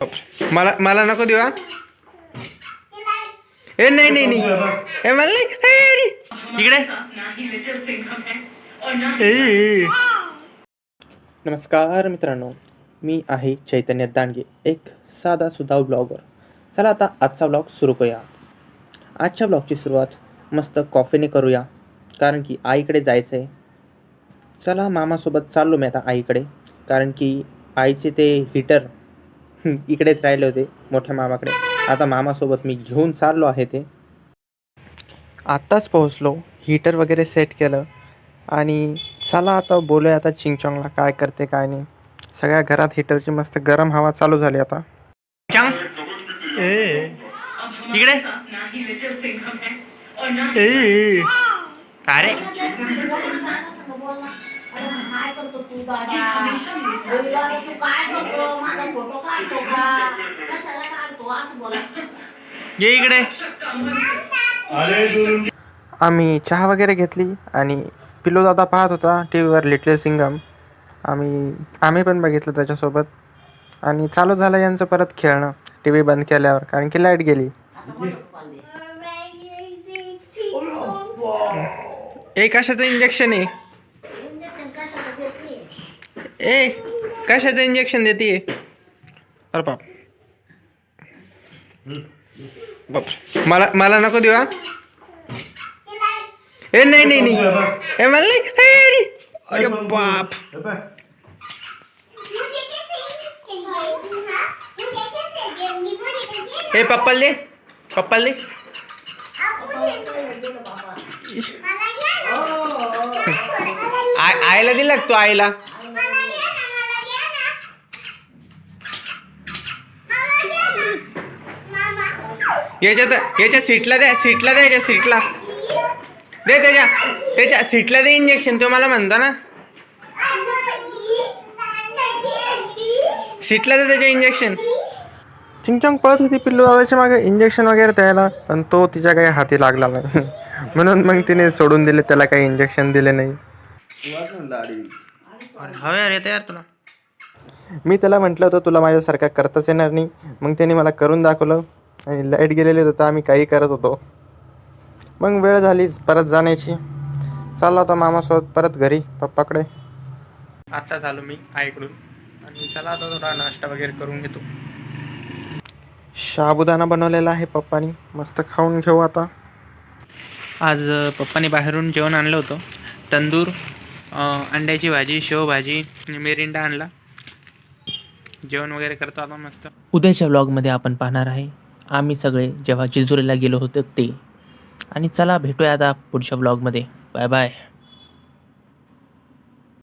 मला मला नको देवा. ए नाही नाही नाही ए मला नाही इकडे. नमस्कार मित्रांनो, मी आहे चैतन्य दांडगे, एक साधा सुद्धा ब्लॉगर. चला आता आजचा ब्लॉग सुरू करूया. आजच्या ब्लॉगची सुरुवात मस्त कॉफीने करूया, कारण की आईकडे जायचं आहे. चला मामासोबत चाललो मी आता आईकडे, कारण की आईचे ते हीटर इकडेच राहिले होते मोठ्या मामाकडे. आता मामासोबत मी घेऊन चाललो आहे. ते आत्ताच पोहोचलो, हीटर वगैरे सेट केलं आणि चला आता बोलूया आता चिंगचॉंगला काय करते काय नाही. सगळ्या घरात हीटरची मस्त गरम हवा चालू झाली आता. इकडे अरे ये इकडे. आम्ही चहा वगैरे घेतली आणि पिल्लू दादा पाहत होता टी व्हीवर लिटल सिंगम. आम्ही पण बघितलं त्याच्यासोबत आणि चालू झालं यांचं परत खेळणं टी व्ही बंद केल्यावर, कारण की लाईट गेली. ए कशाचं इंजेक्शन आहे? ए कशाचं इंजेक्शन देते? अरे बाप बाप मला मला नको देवा. ए नाही नाही नाही ए मला नाही. अरे बाप. ए पप्पाला दे, पप्पाला दे. आईला दिला तू आईला. याच्या सीटला द्या, सीटला द्या, याच्या सीटला दे, त्याच्या सीटला दे इंजेक्शन. तो मला म्हणता ना सीटला दे त्याच्या इंजेक्शन. चिंगचॉंग पळत होती पिल्लू दादाच्या मागे इंजेक्शन वगैरे द्यायला, पण तो तिच्या काही हाती लागला नाही. म्हणून मग तिने सोडून दिले, त्याला काही इंजेक्शन दिले नाही. हवे अरे यार तुला. मी त्याला म्हटलं होतं तुला माझ्यासारखा करताच येणार नाही, मग त्याने मला करून दाखवलं आणि लाईट गेलेली होतं. आम्ही काही करत होतो. मग वेळ झाली परत जाण्याची. चालला होता मामासोबत परत घरी पप्पाकडे. आता चालू मी आईकडून आणि चला आता थोडा नाश्ता वगैरे करून घेतो. साबुदाणा बनवलेला आहे पप्पानी, मस्त खाऊन घेऊ आता. आज पप्पाने बाहेरून जेवण आणलं होतं. तंदूर, अंड्याची भाजी, शेवभाजी, मिरिंडा आणला. जेवण वगैरे करतो आता मस्त. उद्याच्या व्लॉगमध्ये आपण पाहणार आहे आम्ही सगळे जेव्हा जेजुरीला गेलो होतो ते. आणि चला भेटूया आता पुढच्या व्लॉगमध्ये. Bye bye.